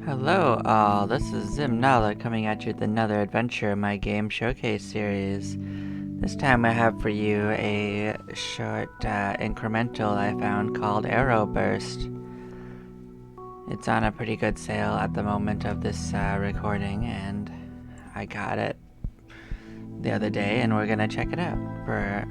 Hello all, this is Zimnala coming at you with another adventure in my game showcase series. This time I have for you a short incremental I found called Arrowburst. It's on a pretty good sale at the moment of this recording, and I got it the other day and we're gonna check it out for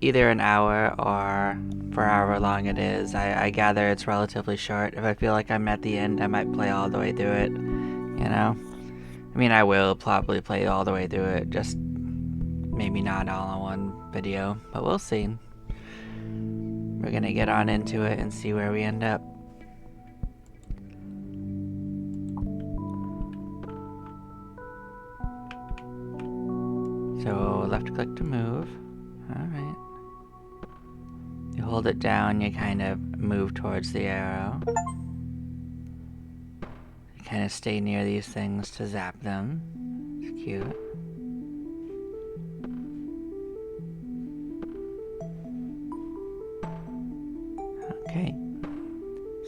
either an hour or for however long it is. I gather it's relatively short. If I feel like I'm at the end, I might play all the way through it, you know? I mean, I will probably play all the way through it, just maybe not all in one video, but we'll see. We're gonna get on into it and see where we end up. So, left click to move. Alright. You hold it down, you kind of move towards the arrow. You kind of stay near these things to zap them. It's cute. Okay.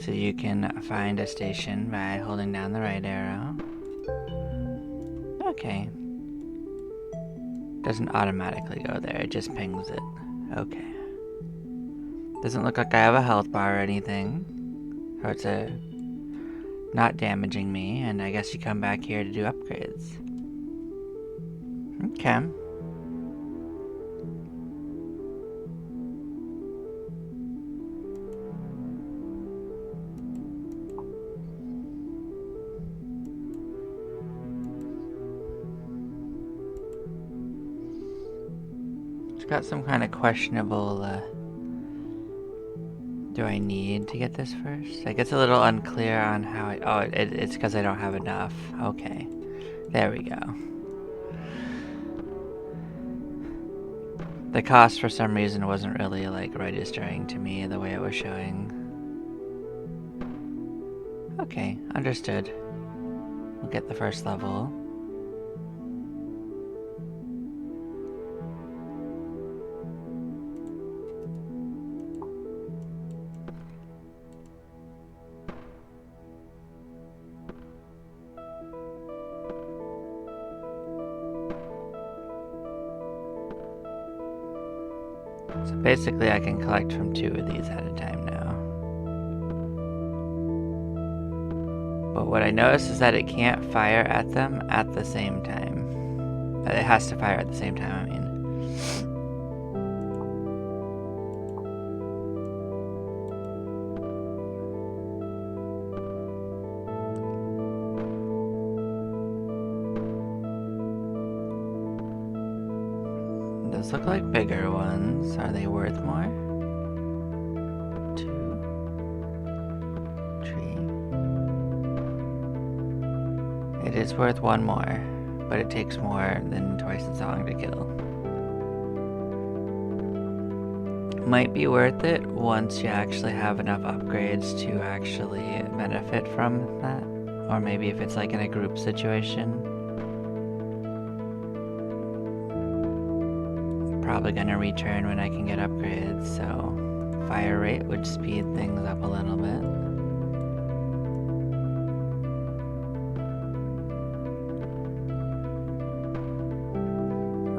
So you can find a station by holding down the right arrow. Okay. Doesn't automatically go there, it just pings it. Okay. Doesn't look like I have a health bar or anything. So it's not damaging me, and I guess you come back here to do upgrades. Okay. It's got some kind of questionable, do I need to get this first? Like, it's a little unclear on how it's because I don't have enough. Okay. There we go. The cost for some reason wasn't really, like, registering to me the way it was showing. Okay, understood. We'll get the first level. So basically I can collect from 2 of these at a time now. But what I noticed is that it can't fire at them at the same time. It has to fire at the same time, I mean. Those look like bigger ones. Are they worth more? 2, 3. It is worth 1 more, but it takes more than twice as long to kill. Might be worth it once you actually have enough upgrades to actually benefit from that. Or maybe if it's like in a group situation. Probably gonna return when I can get upgrades, so fire rate would speed things up a little bit.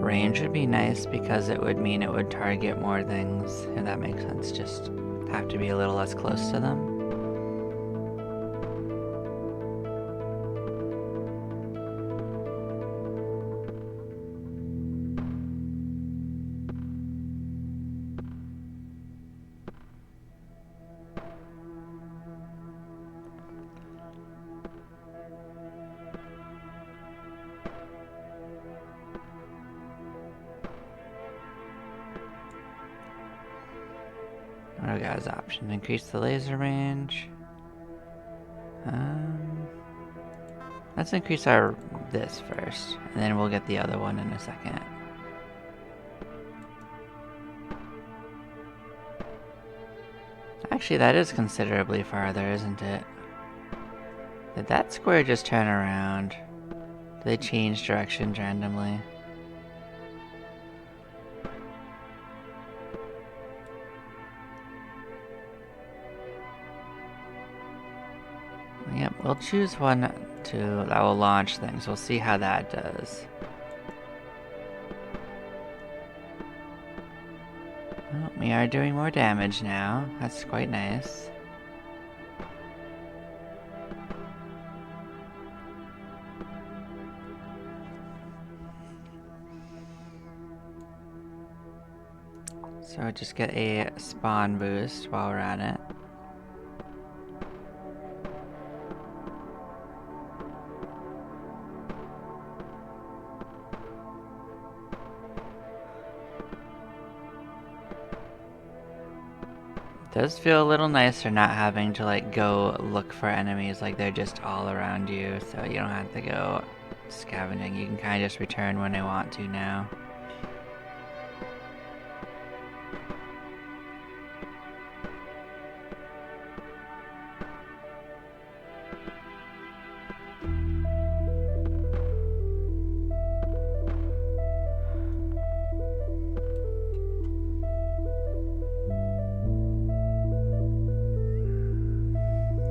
Range would be nice because it would mean it would target more things, if that makes sense. Just have to be a little less close to them. What do we got as option? Increase the laser range. Let's increase this first, and then we'll get the other one in a second. Actually, that is considerably farther, isn't it? Did that square just turn around? Did they change directions randomly? Yep, we'll choose one that will launch things. We'll see how that does. Oh, we are doing more damage now. That's quite nice. So just get a spawn boost while we're at it. It does feel a little nicer not having to like go look for enemies, like they're just all around you, so you don't have to go scavenging. You can kind of just return when I want to now.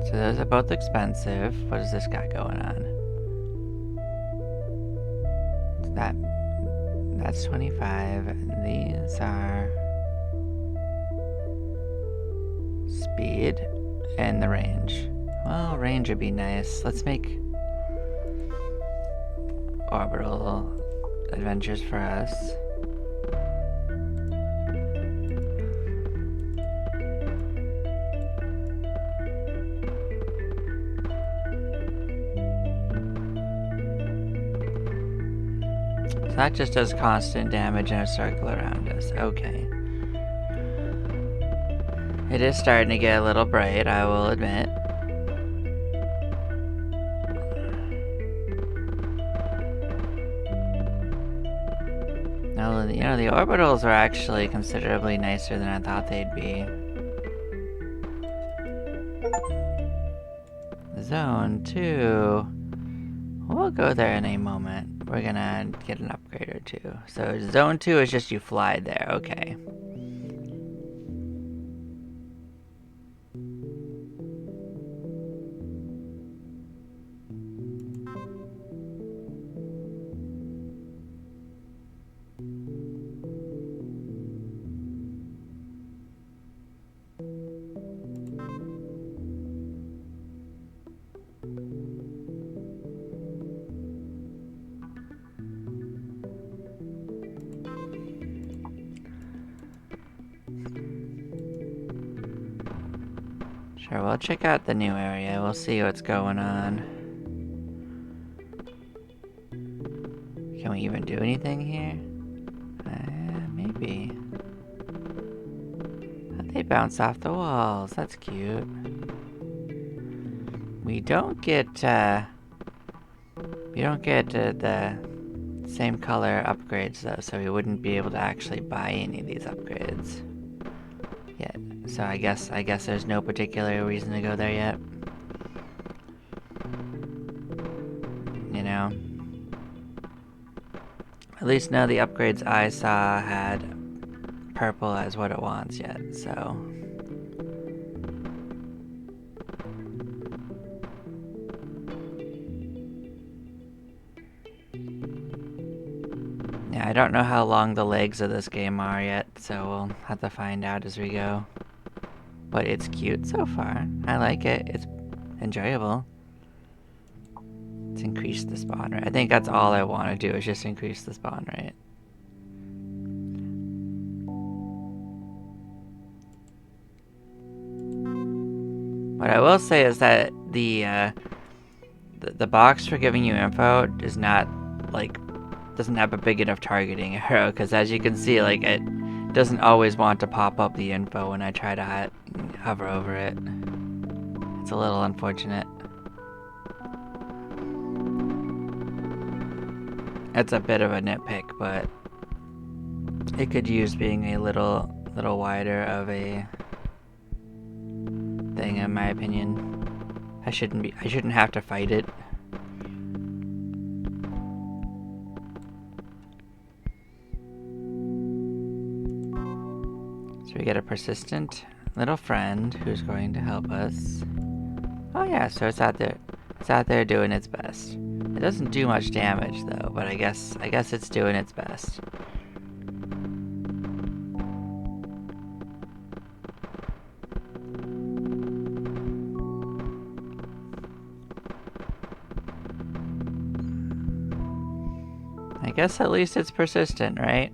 So those are both expensive. What does this got going on? That's 25. These are speed and the range. Well, range would be nice. Let's make orbital adventures for us. That just does constant damage in a circle around us. Okay. It is starting to get a little bright, I will admit. No, you know, the orbitals are actually considerably nicer than I thought they'd be. Zone 2. We'll go there in a moment. We're gonna get an upgrade or two. So zone 2 is just you fly there, okay. Sure, we'll check out the new area. We'll see what's going on. Can we even do anything here? Maybe. They bounce off the walls. That's cute. We don't get the same color upgrades though, so we wouldn't be able to actually buy any of these upgrades yet. So I guess there's no particular reason to go there yet. You know? At least none of the upgrades I saw had purple as what it wants yet, so. Yeah, I don't know how long the legs of this game are yet, so we'll have to find out as we go. But it's cute so far. I like it. It's enjoyable. Let's increase the spawn rate. I think that's all I want to do is just increase the spawn rate. What I will say is that the box for giving you info is not like doesn't have a big enough targeting arrow, because as you can see, like it doesn't always want to pop up the info when I try to hover over it. It's a little unfortunate. It's a bit of a nitpick, but it could use being a little wider of a thing, in my opinion. I shouldn't have to fight it. So we get a persistent little friend who's going to help us. Oh yeah, so it's out there. It's out there doing its best. It doesn't do much damage though, but I guess it's doing its best. I guess at least it's persistent, right?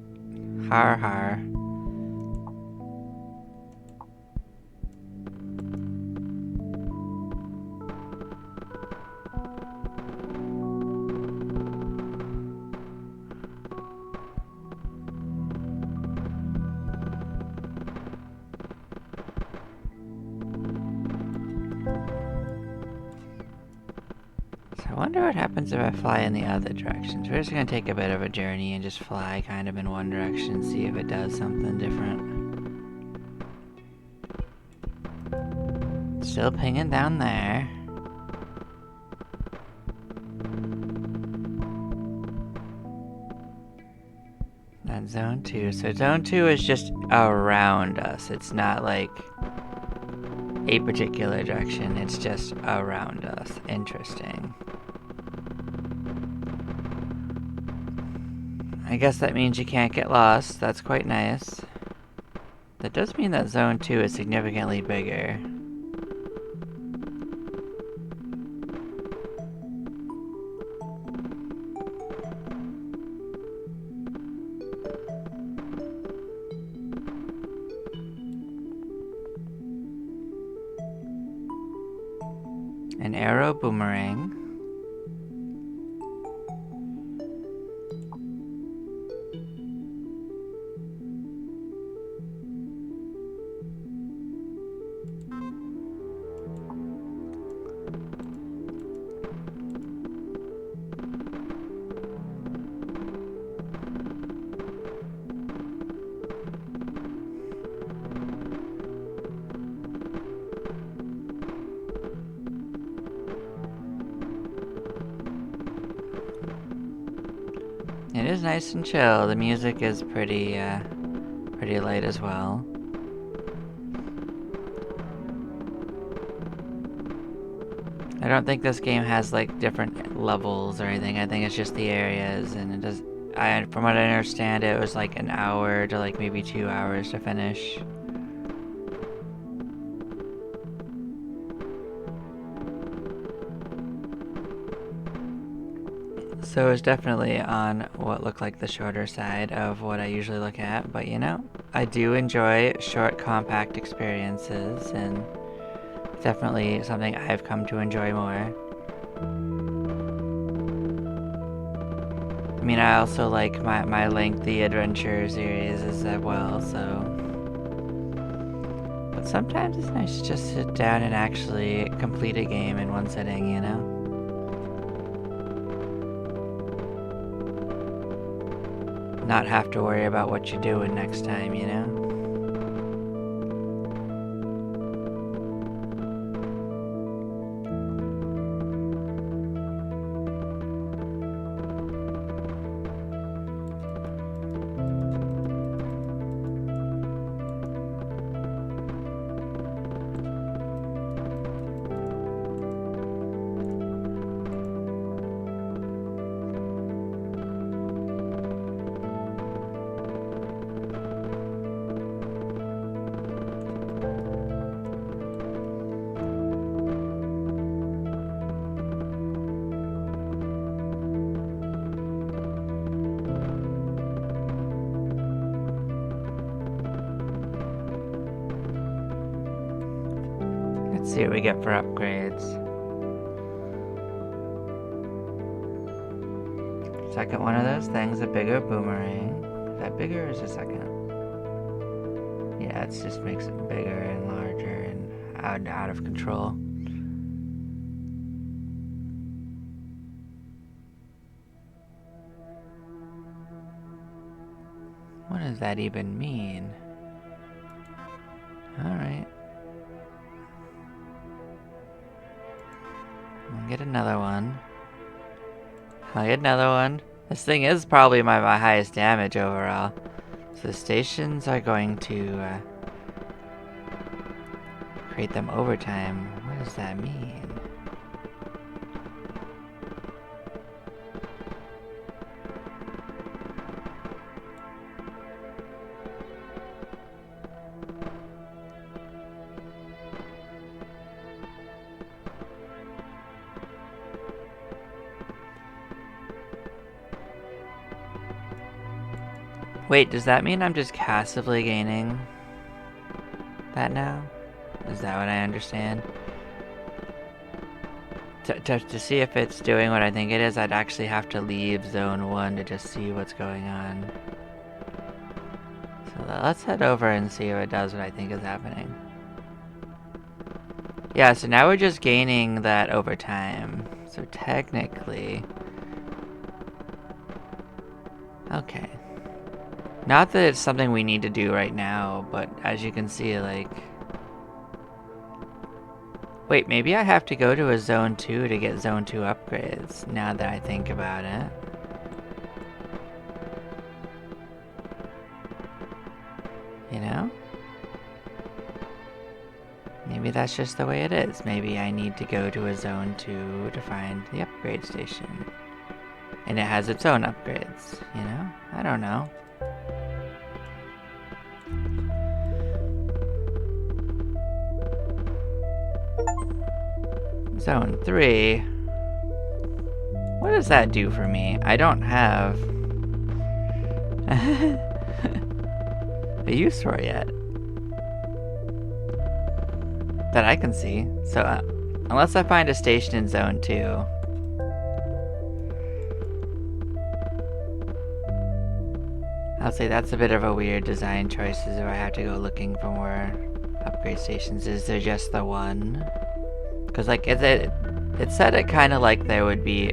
Har har. I wonder what happens if I fly in the other direction. So we're just gonna take a bit of a journey and just fly kind of in one direction, see if it does something different. Still pinging down there. That's zone 2. So zone 2 is just around us. It's not like a particular direction, it's just around us. Interesting. I guess that means you can't get lost. That's quite nice. That does mean that zone 2 is significantly bigger. An arrow boomerang. It is nice and chill. The music is pretty light as well. I don't think this game has like different levels or anything. I think it's just the areas, and it does. From what I understand, it was like an hour to like maybe 2 hours to finish. So it's definitely on what looked like the shorter side of what I usually look at, but you know, I do enjoy short, compact experiences, and it's definitely something I've come to enjoy more. I mean, I also like my lengthy adventure series as well, so... But sometimes it's nice to just sit down and actually complete a game in one sitting, you know? Not have to worry about what you're doing next time, you know? Let's see what we get for upgrades. Second one of those things, a bigger boomerang. Is that bigger or is it second? Yeah, it just makes it bigger and larger and out of control. What does that even mean? Alright. I'll get another one. I'll get another one. This thing is probably my highest damage overall. So the stations are going to create them overtime. What does that mean? Wait, does that mean I'm just passively gaining that now? Is that what I understand? To see if it's doing what I think it is, I'd actually have to leave Zone 1 to just see what's going on. So let's head over and see if it does what I think is happening. Yeah, so now we're just gaining that over time. So technically... Okay. Not that it's something we need to do right now, but as you can see, like... Wait, maybe I have to go to a Zone 2 to get Zone 2 upgrades, now that I think about it. You know? Maybe that's just the way it is. Maybe I need to go to a Zone 2 to find the upgrade station. And it has its own upgrades, you know? I don't know. Zone 3. What does that do for me? I don't have a use for it yet. That I can see. So, unless I find a station in Zone 2. I'll say that's a bit of a weird design choice, is if I have to go looking for more upgrade stations. Is there just the one? Because, like, it said it kind of like there would be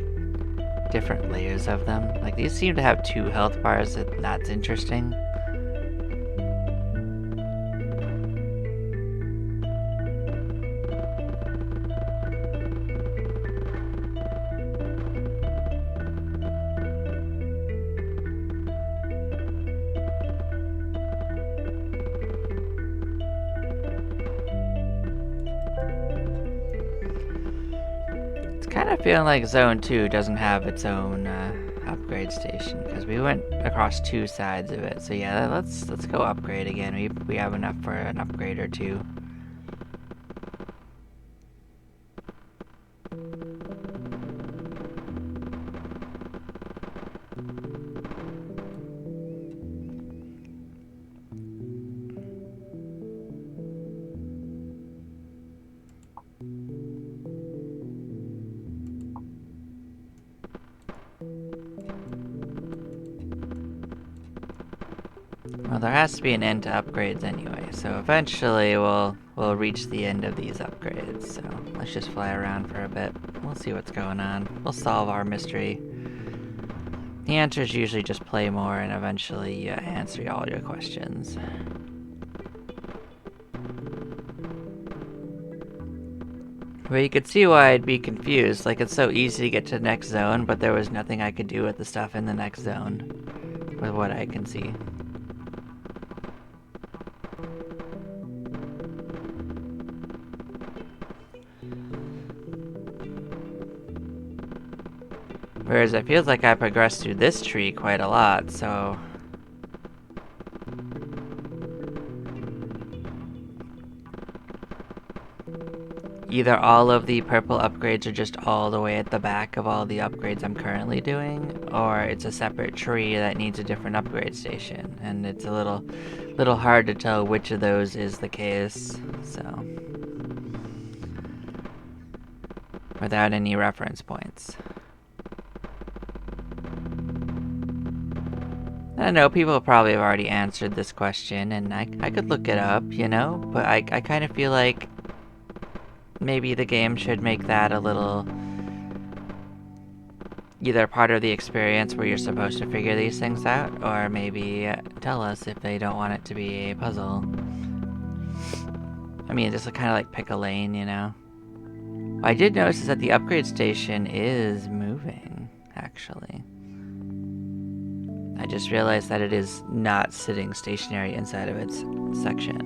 different layers of them. Like, these seem to have 2 health bars, and that's interesting. Kind of feeling like Zone 2 doesn't have its own upgrade station, because we went across 2 sides of it. So yeah, let's go upgrade again. We have enough for an upgrade or 2. Well, there has to be an end to upgrades anyway, so eventually we'll reach the end of these upgrades. So let's just fly around for a bit. We'll see what's going on. We'll solve our mystery. The answer is usually just play more and eventually answer all your questions. But you could see why I'd be confused. Like, it's so easy to get to the next zone, but there was nothing I could do with the stuff in the next zone, with what I can see. Whereas it feels like I progressed through this tree quite a lot, so... Either all of the purple upgrades are just all the way at the back of all the upgrades I'm currently doing, or it's a separate tree that needs a different upgrade station, and it's a little hard to tell which of those is the case, so... Without any reference points. I know people probably have already answered this question, and I could look it up, you know? But I kind of feel like maybe the game should make that a little... either part of the experience where you're supposed to figure these things out, or maybe tell us if they don't want it to be a puzzle. I mean, just kind of like pick a lane, you know? What I did notice is that the upgrade station is moving, actually. I just realized that it is not sitting stationary inside of its section.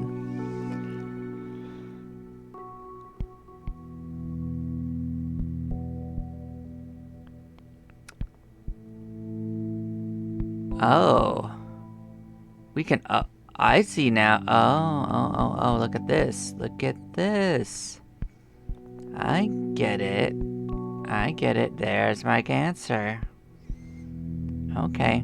Oh. We can, I see now. Oh, look at this. Look at this. I get it. I get it. There's my answer. Okay.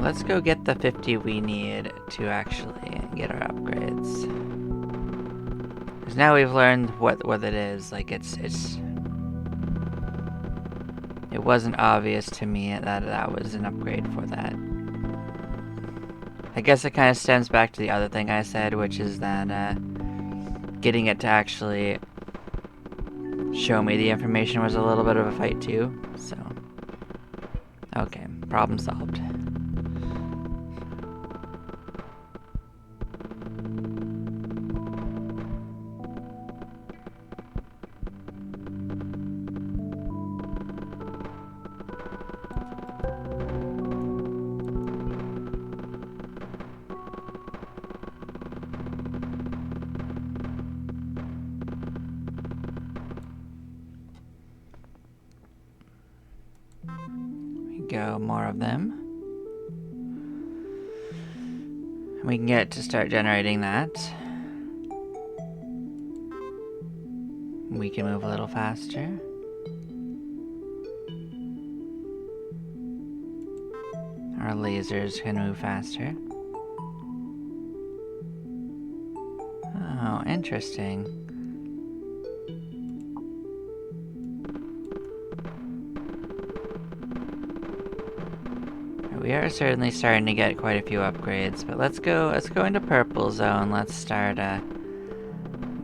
let's go get the 50 we need to actually get our upgrades. Because now we've learned what it is. Like, it wasn't obvious to me that that was an upgrade for that. I guess it kind of stems back to the other thing I said, which is that getting it to actually show me the information was a little bit of a fight too, so. Okay, problem solved. Go, more of them. We can get to start generating that. We can move a little faster. Our lasers can move faster. Oh, interesting. We are certainly starting to get quite a few upgrades, but let's go into purple zone. Let's start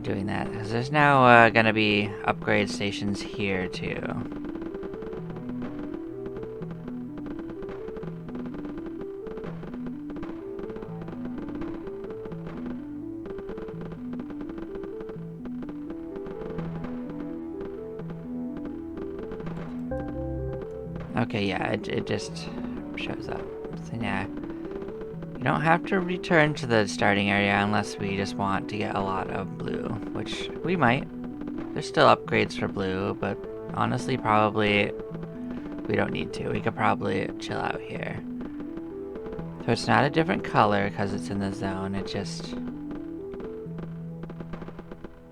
doing that, because there's now gonna be upgrade stations here too. Okay, yeah, it just shows up. So yeah, you don't have to return to the starting area unless we just want to get a lot of blue, which we might. There's still upgrades for blue, but honestly, probably we don't need to. We could probably chill out here. So it's not a different color because it's in the zone. It just...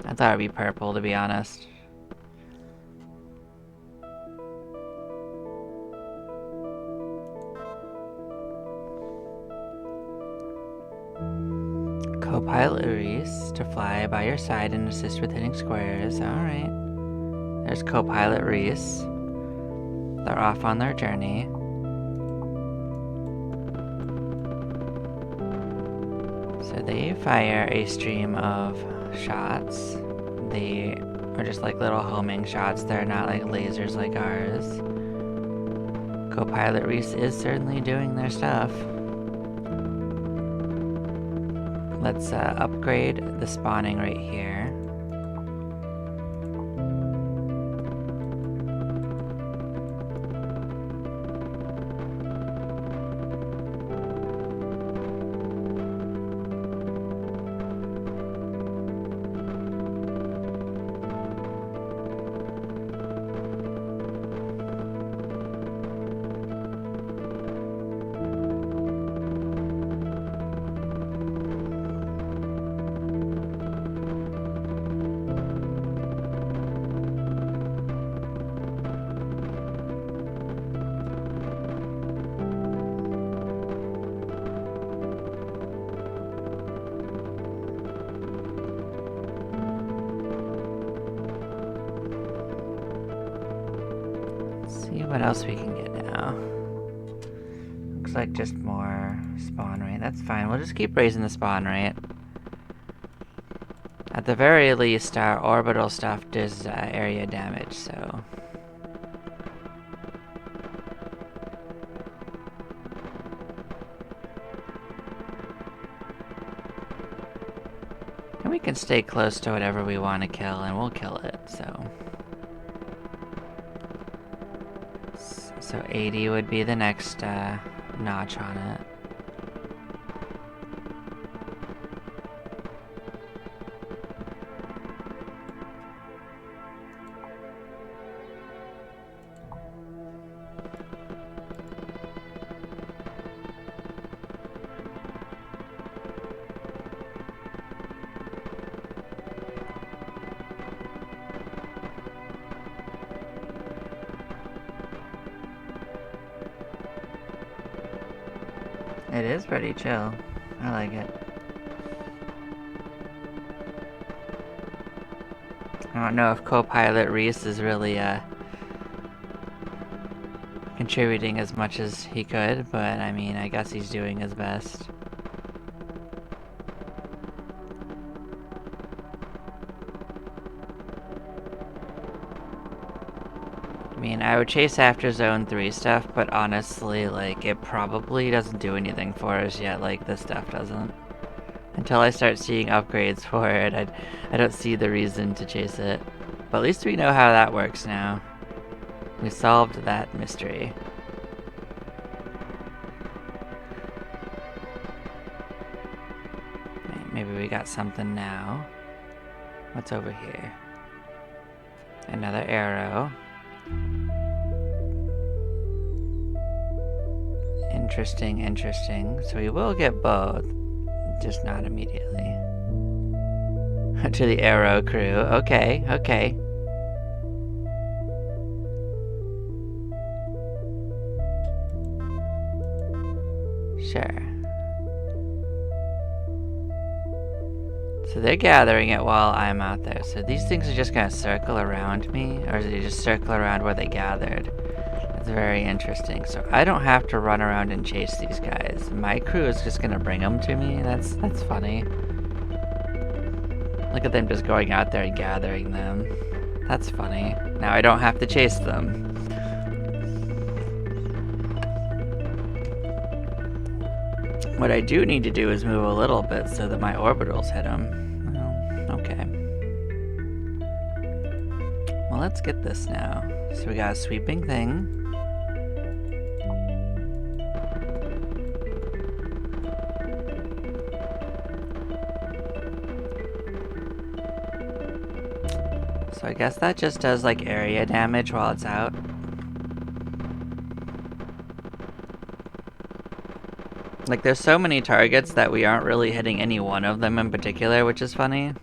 I thought it'd be purple, to be honest. Co-pilot Reese to fly by your side and assist with hitting squares. Alright. There's co-pilot Reese. They're off on their journey. So they fire a stream of shots. They are just like little homing shots. They're not like lasers like ours. Co-pilot Reese is certainly doing their stuff. Let's upgrade the spawning right here. See what else we can get now. Looks like just more spawn rate. That's fine. We'll just keep raising the spawn rate. At the very least, our orbital stuff does area damage, so... And we can stay close to whatever we want to kill, and we'll kill it, so... So 80 would be the next notch on it. It is pretty chill. I like it. I don't know if co-pilot Reese is really contributing as much as he could, but I mean, I guess he's doing his best. I mean, I would chase after Zone 3 stuff, but honestly, like, it probably doesn't do anything for us yet, like this stuff doesn't. Until I start seeing upgrades for it, I don't see the reason to chase it. But at least we know how that works now. We solved that mystery. Maybe we got something now. What's over here? Another arrow. Interesting, interesting. So we will get both, just not immediately. To the arrow crew. Okay, okay. Sure. So they're gathering it while I'm out there. So these things are just gonna circle around me, or do they just circle around where they gathered? It's very interesting. So I don't have to run around and chase these guys. My crew is just gonna bring them to me. That's funny. Look at them just going out there and gathering them. That's funny. Now I don't have to chase them. What I do need to do is move a little bit so that my orbitals hit them. Oh, okay. Well, let's get this now. So we got a sweeping thing. So I guess that just does like area damage while it's out. Like there's so many targets that we aren't really hitting any one of them in particular, which is funny.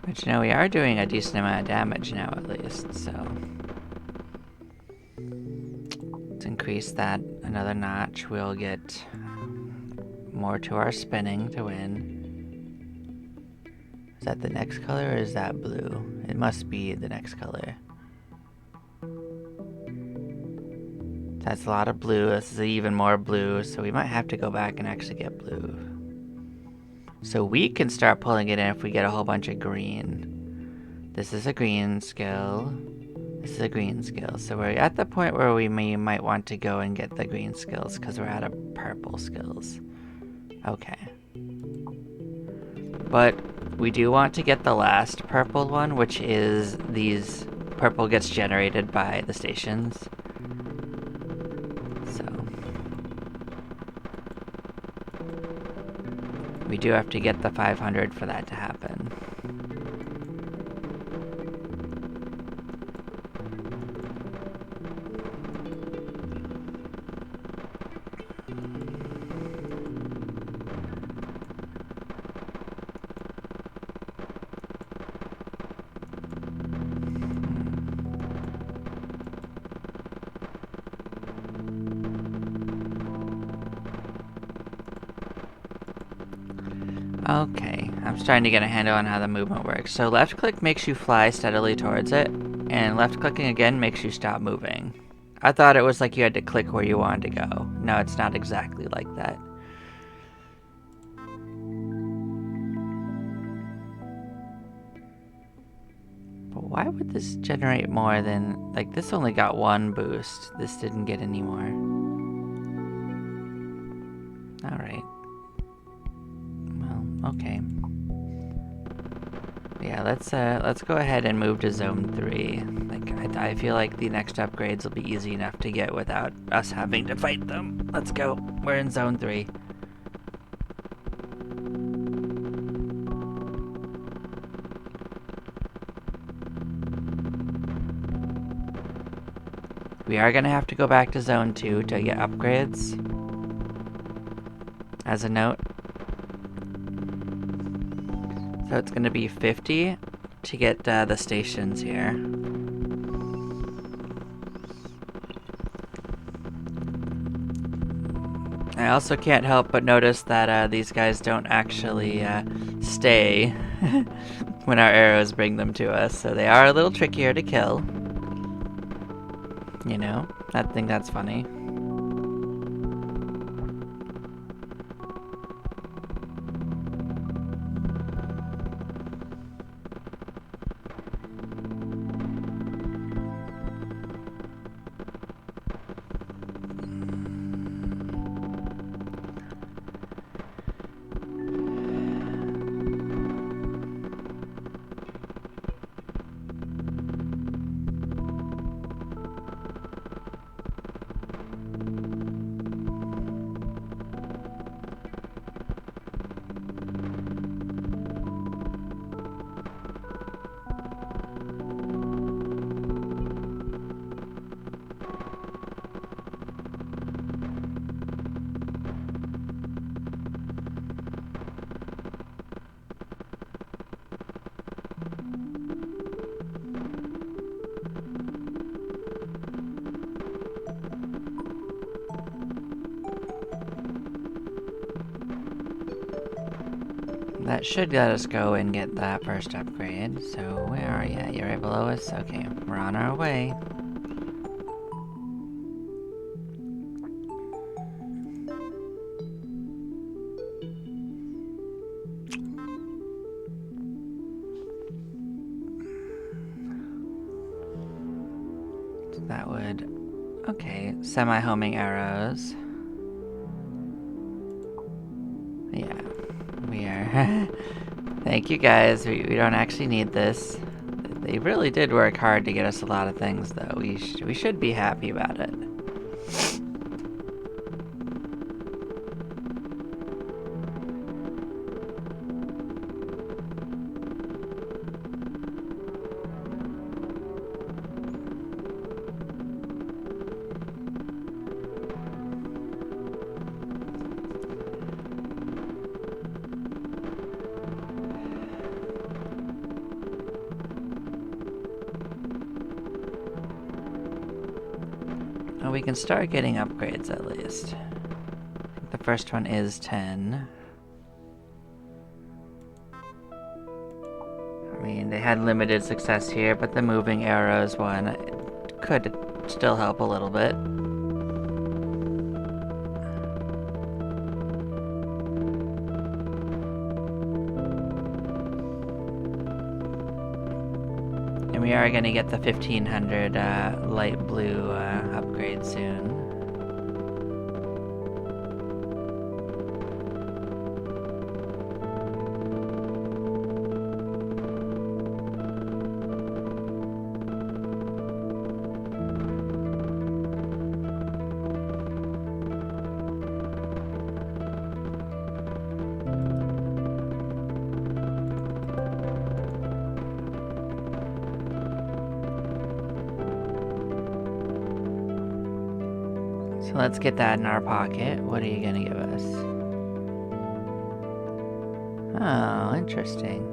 But you know, we are doing a decent amount of damage now at least, so. Let's increase that another notch. We'll get more to our spinning to win. Is that the next color or is that blue? It must be the next color. That's a lot of blue. This is even more blue, so we might have to go back and actually get blue. So we can start pulling it in if we get a whole bunch of green. This is a green skill. This is a green skill. So we're at the point where we might want to go and get the green skills because we're out of purple skills. Okay. But we do want to get the last purple one, which is these purple gets generated by the stations. So we do have to get the 500 for that to happen. Okay, I'm starting to get a handle on how the movement works. So left click makes you fly steadily towards it, and left clicking again makes you stop moving. I thought it was like you had to click where you wanted to go. No, it's not exactly like that. But why would this generate more than... Like, this only got one boost. This didn't get any more. Alright. Okay. Yeah, let's go ahead and move to Zone 3. Like, I feel like the next upgrades will be easy enough to get without us having to fight them. Let's go. We're in Zone 3. We are gonna have to go back to Zone 2 to get upgrades. As a note. So it's gonna be 50 to get the stations here. I also can't help but notice that these guys don't actually stay when our arrows bring them to us, so they are a little trickier to kill. You know, I think that's funny. That should let us go and get that first upgrade. So where are you? You're right below us? Okay, we're on our way. So that would... Okay, semi-homing arrows. Yeah, we are... Thank you guys, we don't actually need this. They really did work hard to get us a lot of things though. We should be happy about it. We can start getting upgrades at least. I think the first one is 10. I mean, they had limited success here, but the moving arrows one could still help a little bit. And we are going to get the 1500 light blue upgrade soon. So let's get that in our pocket. What are you gonna give us? Oh, interesting.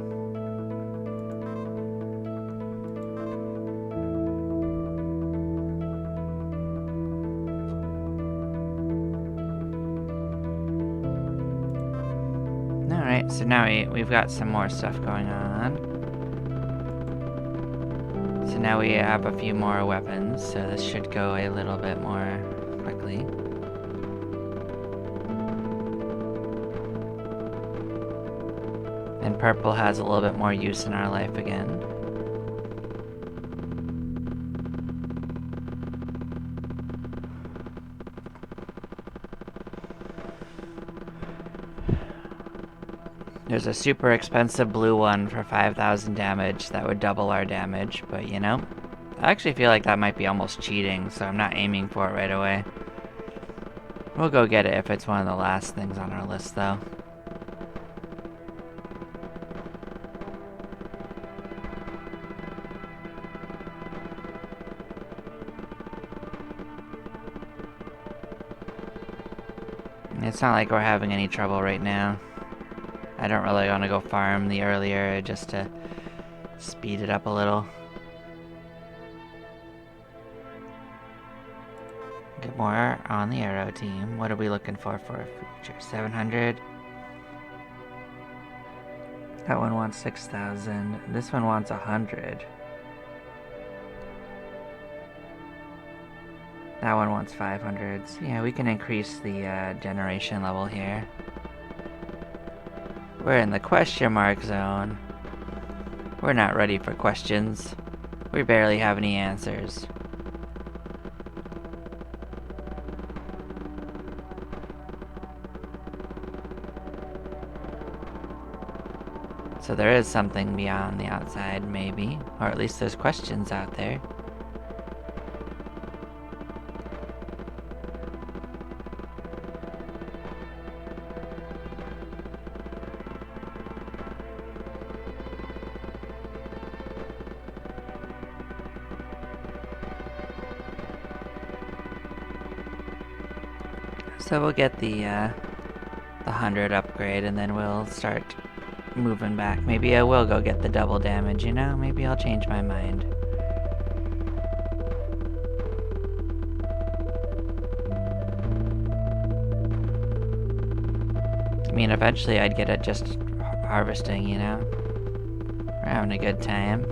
Alright, so now we've got some more stuff going on. So now we have a few more weapons, so this should go a little bit more quickly. And purple has a little bit more use in our life again. There's a super expensive blue one for 5,000 damage that would double our damage, but you know, I actually feel like that might be almost cheating, so I'm not aiming for it right away. We'll go get it if it's one of the last things on our list, though. It's not like we're having any trouble right now. I don't really want to go farm the earlier just to speed it up a little. Get more on the arrow team. What are we looking for a future? 700? That one wants 6,000. This one wants 100. That one wants 500. So yeah, we can increase the generation level here. We're in the question mark zone. We're not ready for questions. We barely have any answers. So there is something beyond the outside, maybe. Or at least there's questions out there. So we'll get the 100 upgrade and then we'll start moving back. Maybe I will go get the double damage, you know? Maybe I'll change my mind. I mean, eventually I'd get it just harvesting, you know? We're having a good time.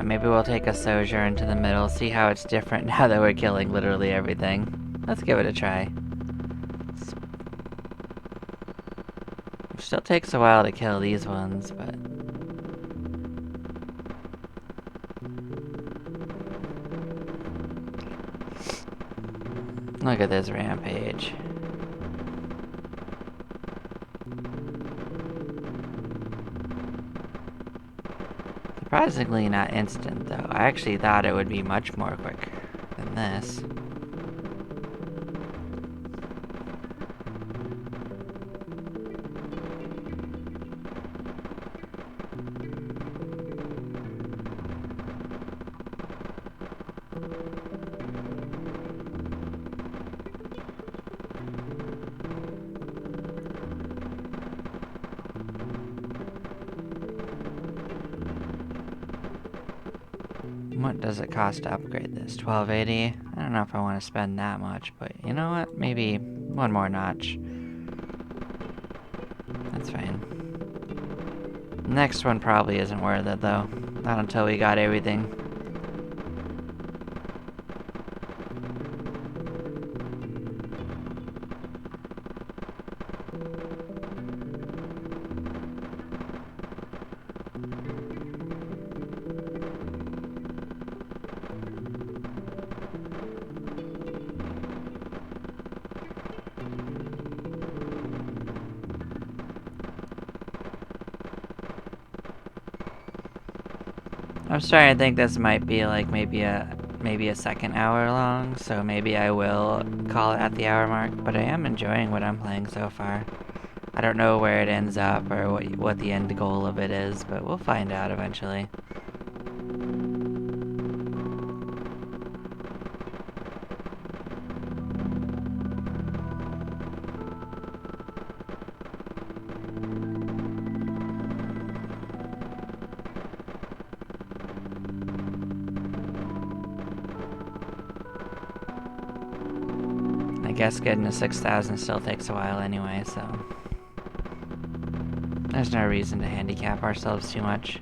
Maybe we'll take a sojourn to the middle, see how it's different now that we're killing literally everything. Let's give it a try. It still takes a while to kill these ones, but... Look at this rampage. Surprisingly not instant, though. I actually thought it would be much more quick than this. What does it cost to upgrade this? 1280? I don't know if I want to spend that much, but you know what? Maybe one more notch. That's fine. Next one probably isn't worth it, though. Not until we got everything. I'm starting to think this might be like maybe a second hour long, so maybe I will call it at the hour mark, but I am enjoying what I'm playing so far. I don't know where it ends up or what the end goal of it is, but we'll find out eventually. I guess getting to 6,000 still takes a while anyway, so there's no reason to handicap ourselves too much.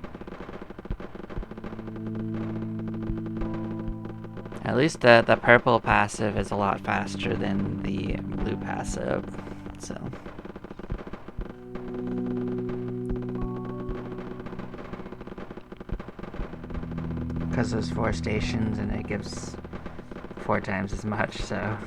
At least the purple passive is a lot faster than the blue passive, so. Because there's 4 stations and it gives 4 times as much, so.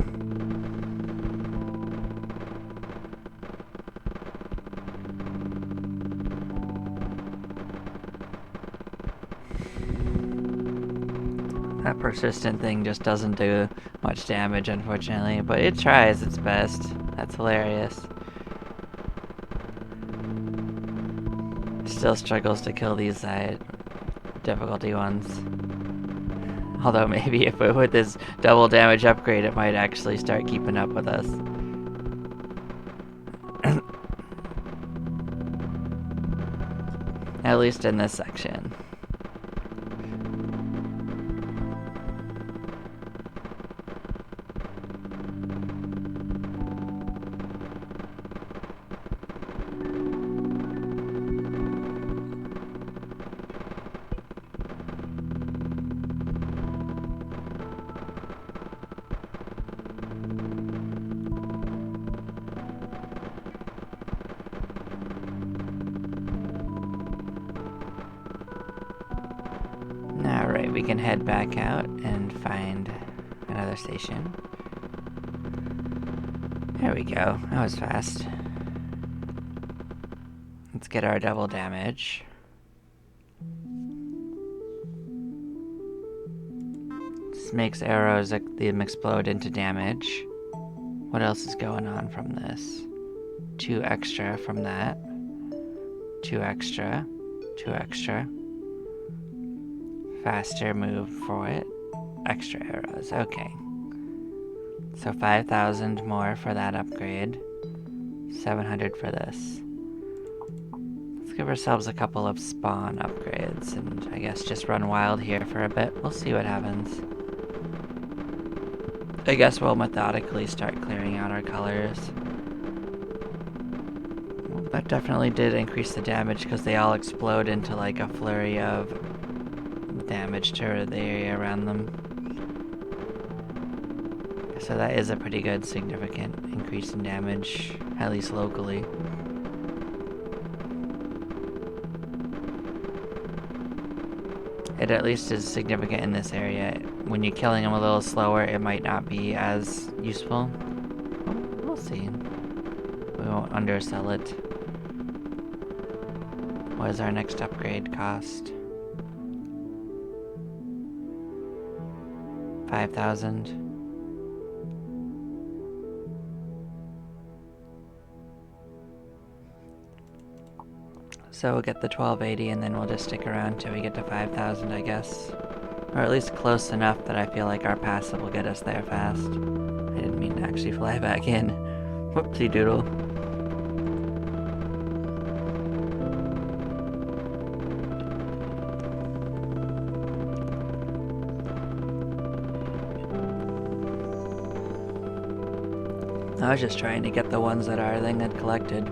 That persistent thing just doesn't do much damage, unfortunately, but it tries its best. That's hilarious. Still struggles to kill these difficulty ones. Although maybe if with this double damage upgrade, it might actually start keeping up with us. At least in this section. Alright, we can head back out and find another station. There we go. That was fast. Let's get our double damage. This makes arrows them explode into damage. What else is going on from this? 2 extra from that. 2 extra. 2 extra. Faster move for it. Extra arrows. Okay. So 5,000 more for that upgrade. 700 for this. Let's give ourselves a couple of spawn upgrades and I guess just run wild here for a bit. We'll see what happens. I guess we'll methodically start clearing out our colors. Well, that definitely did increase the damage because they all explode into like a flurry of damage to the area around them. So that is a pretty good significant increase in damage, at least locally. It at least is significant in this area. When you're killing them a little slower, it might not be as useful. We'll see. We won't undersell it. What does our next upgrade cost? 5,000. So we'll get the 1280 and then we'll just stick around till we get to 5,000, I guess. Or at least close enough that I feel like our passive will get us there fast. I didn't mean to actually fly back in. Whoopsie doodle. I was just trying to get the ones that our thing had collected.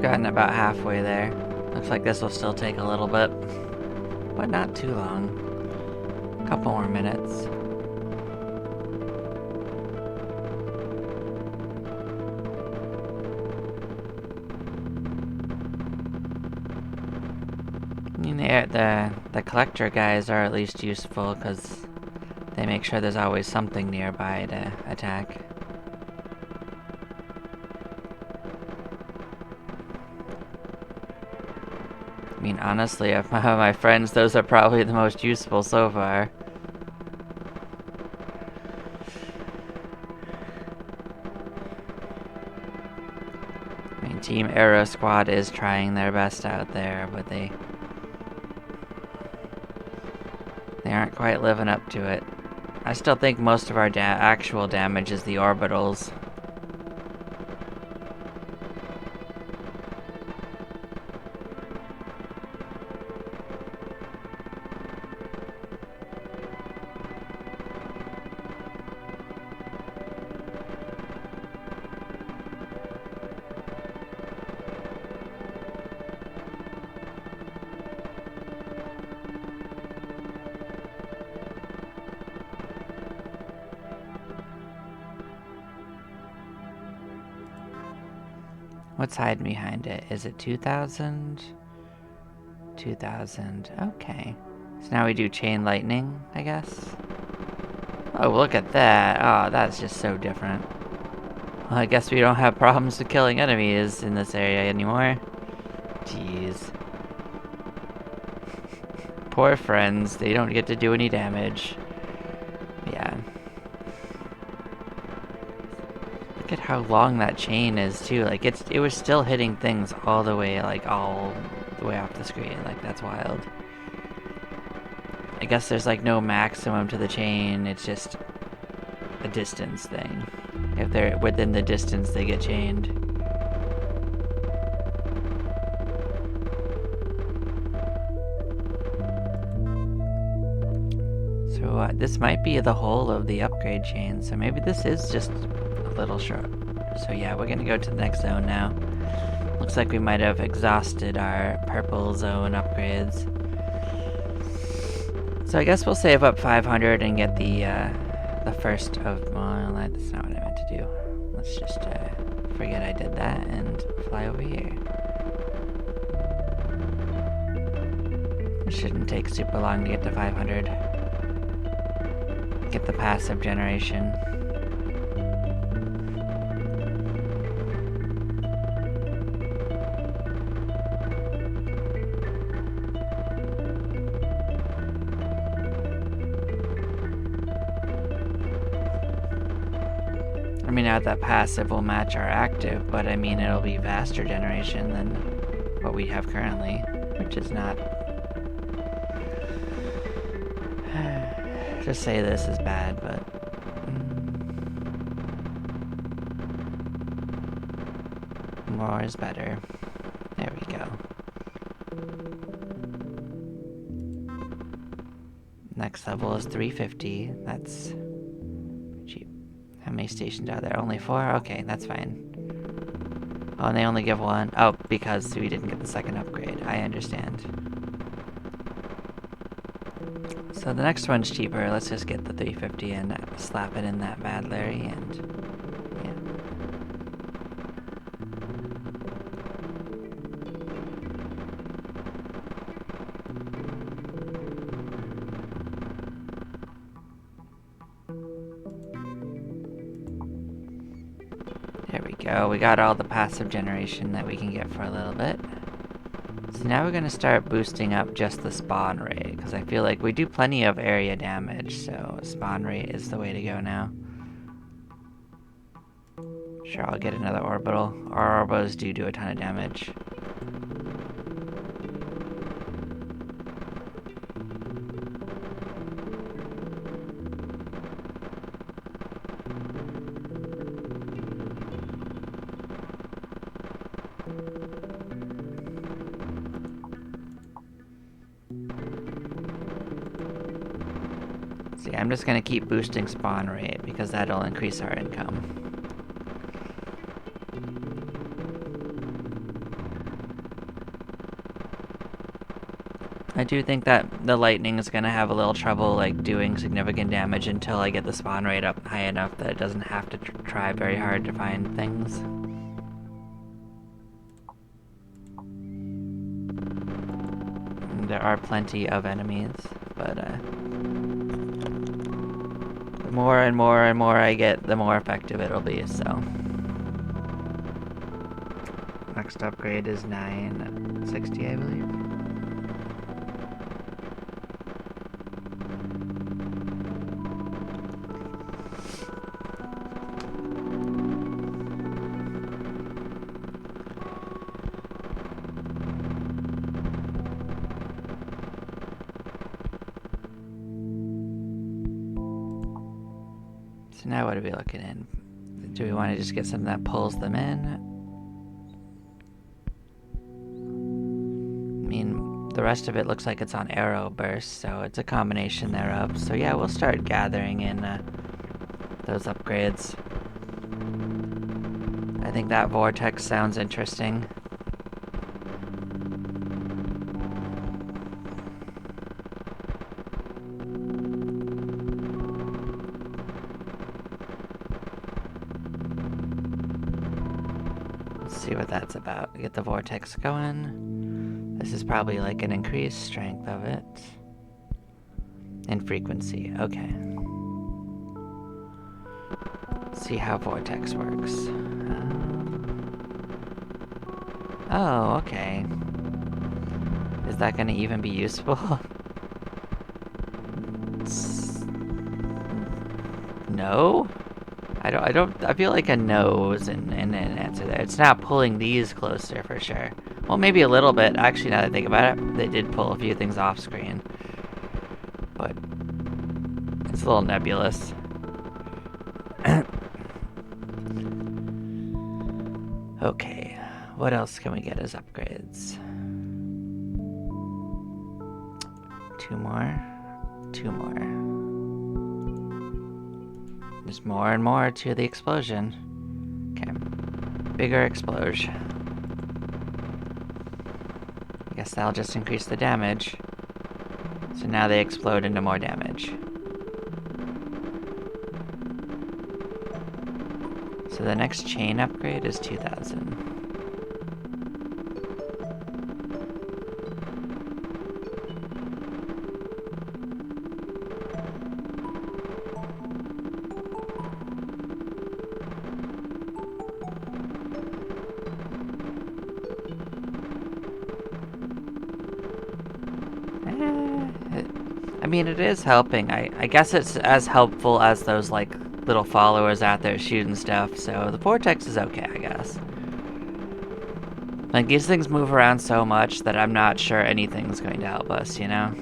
Gotten about halfway there. Looks like this will still take a little bit, but not too long. A couple more minutes. The collector guys are at least useful because they make sure there's always something nearby to attack. I mean, honestly, of my friends, those are probably the most useful so far. I mean, Team Arrow Squad is trying their best out there, but they aren't quite living up to it. I still think most of our actual damage is the orbitals. What's hiding behind it? Is it 2,000? 2,000. Okay. So now we do chain lightning, I guess? Oh, look at that. Oh, that's just so different. Well, I guess we don't have problems with killing enemies in this area anymore. Jeez. Poor friends. They don't get to do any damage. Yeah. Look at how long that chain is, too. Like, it was still hitting things all the way, like, all the way off the screen. Like, that's wild. I guess there's, like, no maximum to the chain. It's just a distance thing. If they're within the distance, they get chained. So, this might be the whole of the upgrade chain. So maybe this is just a little short. So yeah, we're gonna go to the next zone now. Looks like we might have exhausted our purple zone upgrades. So I guess we'll save up 500 and get the first of... Well, that's not what I meant to do. Let's just forget I did that and fly over here. It shouldn't take super long to get to 500. Get the passive generation. I mean, now that passive will match our active, but I mean, it'll be faster generation than what we have currently, which is not... Just say this is bad, but... More is better. There we go. Next level is 350. That's cheap. How many stations are there? Only 4? Okay, that's fine. Oh, and they only give 1? Oh, because we didn't get the second upgrade. I understand. So the next one's cheaper. Let's just get the 350 and slap it in that bad Larry, and yeah. There we go. We got all the passive generation that we can get for a little bit. So now we're going to start boosting up just the spawn rate, because I feel like we do plenty of area damage, so spawn rate is the way to go now. Sure, I'll get another orbital. Our orbitals do a ton of damage. See, I'm just gonna keep boosting spawn rate because that'll increase our income. I do think that the lightning is gonna have a little trouble like doing significant damage until I get the spawn rate up high enough that it doesn't have to try very hard to find things. There are plenty of enemies, but the more and more and more I get, the more effective it'll be, so. Next upgrade is 960, I believe. So now what are we looking in? Do we want to just get something that pulls them in? I mean, the rest of it looks like it's on Arrowburst, so it's a combination thereof. So yeah, we'll start gathering in those upgrades. I think that vortex sounds interesting. Let's see what that's about. Get the vortex going. This is probably like an increased strength of it. And frequency, okay. Let's see how vortex works. Oh, okay. Is that gonna even be useful? No? I feel like a no is an answer there. It's not pulling these closer for sure. Well, maybe a little bit. Actually, now that I think about it, they did pull a few things off screen. But it's a little nebulous. Okay, what else can we get as upgrades? 2 more. 2 more. There's more and more to the explosion. Okay. Bigger explosion. I guess that'll just increase the damage. So now they explode into more damage. So the next chain upgrade is 2000. I mean, it is helping. I guess it's as helpful as those, like, little followers out there shooting stuff, so the vortex is okay, I guess. Like, these things move around so much that I'm not sure anything's going to help us, you know?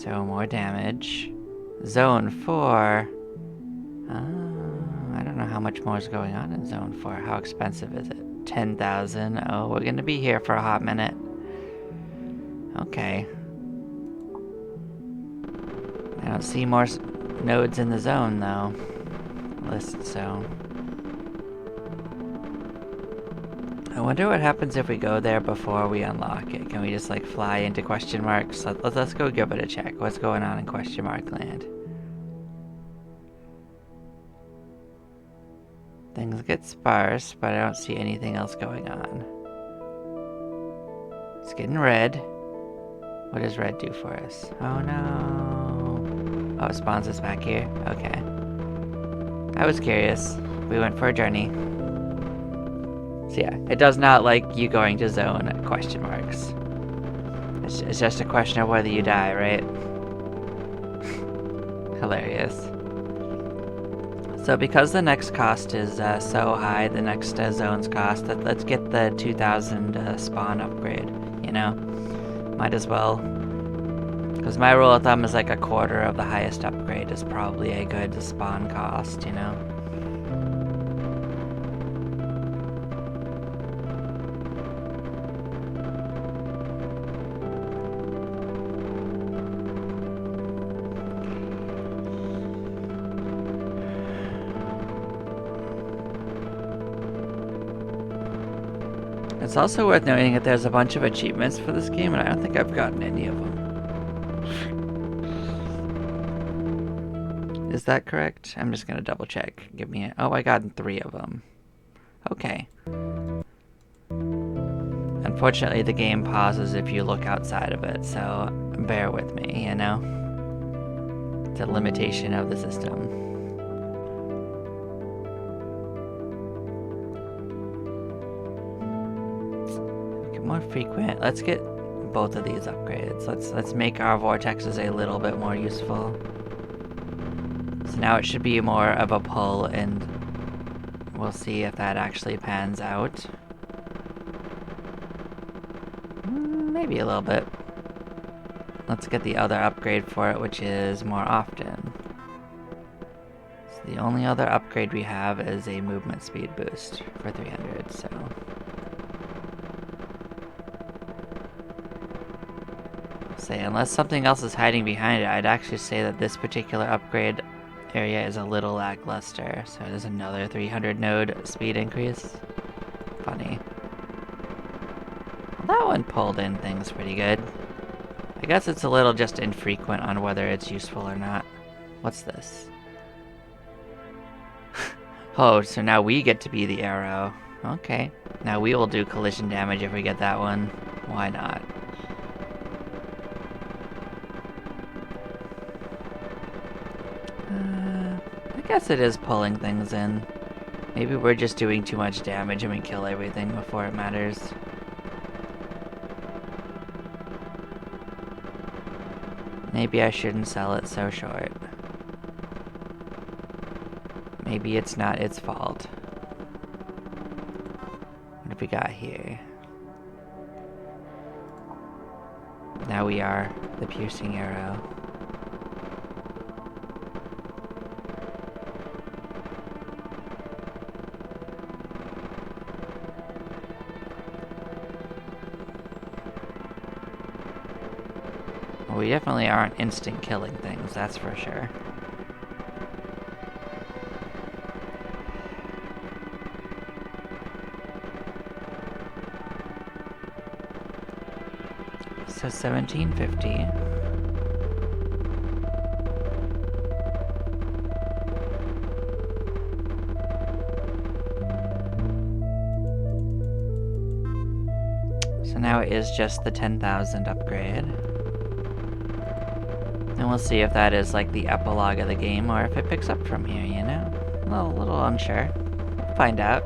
So, more damage. Zone 4. I don't know how much more is going on in Zone 4. How expensive is it? 10,000. Oh, we're gonna be here for a hot minute. Okay. I don't see more nodes in the zone, though. List, so. I wonder what happens if we go there before we unlock it. Can we just, like, fly into question marks? Let's go give it a check. What's going on in question mark land? Things get sparse, but I don't see anything else going on. It's getting red. What does red do for us? Oh no. Oh, it spawns us back here? Okay. I was curious. We went for a journey. So yeah, it does not like you going to zone question marks. It's just a question of whether you die, right? Hilarious. So because the next cost is so high, the next zone's cost, let's get the 2000 spawn upgrade, you know? Might as well. Because my rule of thumb is like a quarter of the highest upgrade is probably a good spawn cost, you know? It's also worth noting that there's a bunch of achievements for this game, and I don't think I've gotten any of them. Is that correct? I'm just gonna double check. Give me oh, I got 3 of them. Okay. Unfortunately, the game pauses if you look outside of it, so bear with me, you know? It's a limitation of the system. More frequent. Let's get both of these upgrades. Let's make our vortexes a little bit more useful. So now it should be more of a pull, and we'll see if that actually pans out. Maybe a little bit. let's get the other upgrade for it, which is more often. So the only other upgrade we have is a movement speed boost for 300, so... Say, unless something else is hiding behind it, I'd actually say that this particular upgrade area is a little lackluster. So there's another 300 node speed increase. Funny. Well, that one pulled in things pretty good. I guess it's a little just infrequent on whether it's useful or not. What's this? Oh, so now we get to be the arrow. Okay. Now we will do collision damage if we get that one. Why not? I guess it is pulling things in. Maybe we're just doing too much damage and we kill everything before it matters. Maybe I shouldn't sell it so short. Maybe it's not its fault. What have we got here? Now we are the piercing arrow. Well, we definitely aren't instant killing things, that's for sure. So 1750. So now it is just the 10,000 upgrade. And we'll see if that is like the epilogue of the game or if it picks up from here, you know? A little unsure. We'll find out.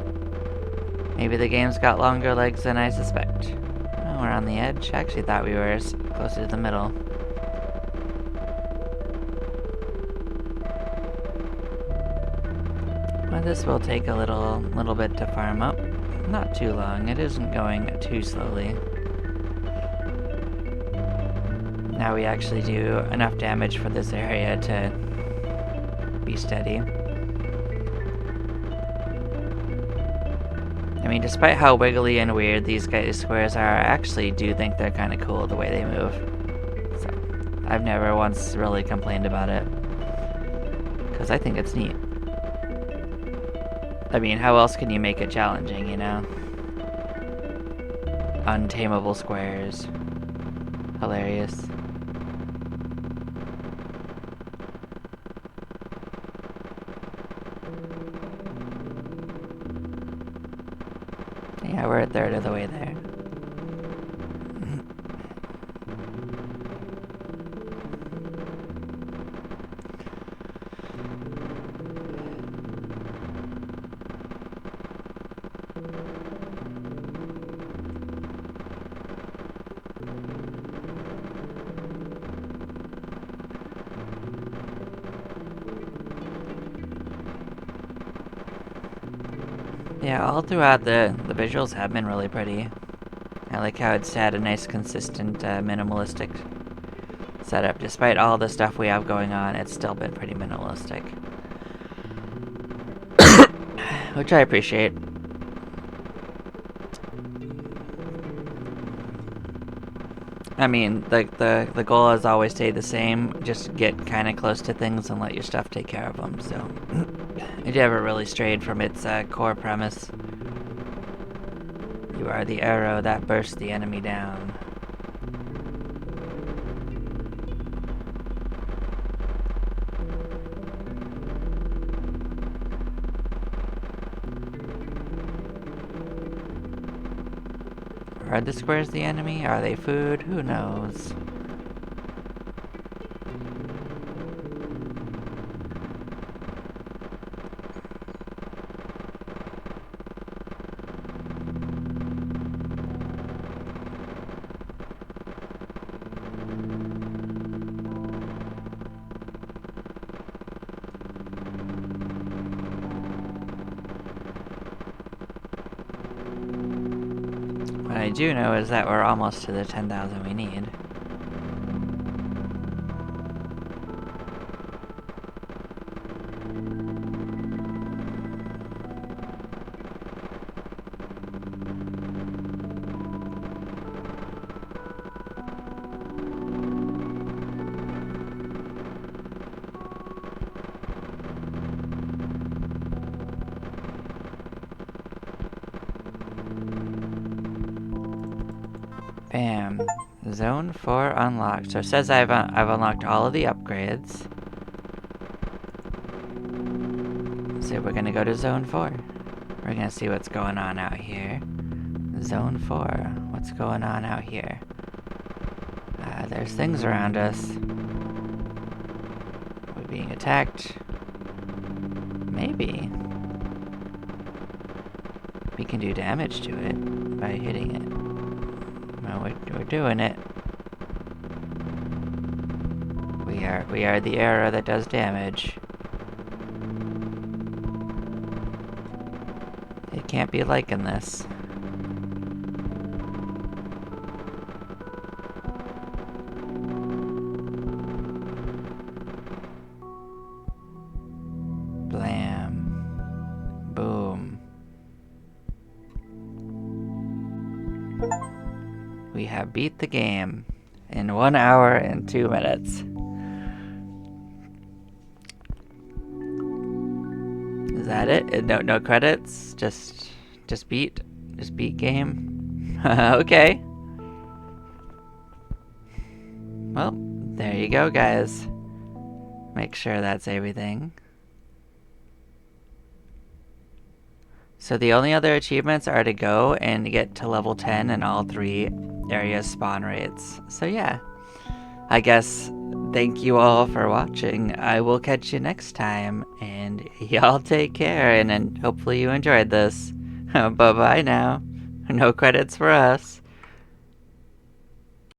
Maybe the game's got longer legs than I suspect. Oh, we're on the edge. I actually thought we were closer to the middle. Well, this will take a little bit to farm up. Not too long. It isn't going too slowly. Now we actually do enough damage for this area to be steady. I mean, despite how wiggly and weird these guys' squares are, I actually do think they're kind of cool the way they move. So, I've never once really complained about it. Because I think it's neat. I mean, how else can you make it challenging, you know? Untamable squares. Hilarious. Yeah, we're a third of the way there. Yeah, all throughout the visuals have been really pretty. I like how it's had a nice consistent minimalistic setup. Despite all the stuff we have going on, it's still been pretty minimalistic. Which I appreciate. I mean, the goal has always stayed the same. Just get kind of close to things and let your stuff take care of them, so... It never really strayed from its core premise. You are the arrow that bursts the enemy down. Are the squares the enemy? Are they food? Who knows? What I do know is that we're almost to the 10,000 we need. Bam. Zone 4 unlocked. So it says I've unlocked all of the upgrades. So we're gonna go to Zone 4. We're gonna see what's going on out here. Zone 4. What's going on out here? There's things around us. Are we being attacked? Maybe. We can do damage to it by hitting it. Well, we're doing it. We are the arrow that does damage. It can't be liking this. Blam. Boom. We have beat the game in 1 hour and 2 minutes. Is that it? No credits? Just beat game? Okay. Well, there you go, guys. Make sure that's everything. So the only other achievements are to go and get to level 10 in all 3 area spawn rates. So yeah, I guess thank you all for watching. I will catch you next time, and y'all take care, and hopefully you enjoyed this. Bye-bye now. No credits for us.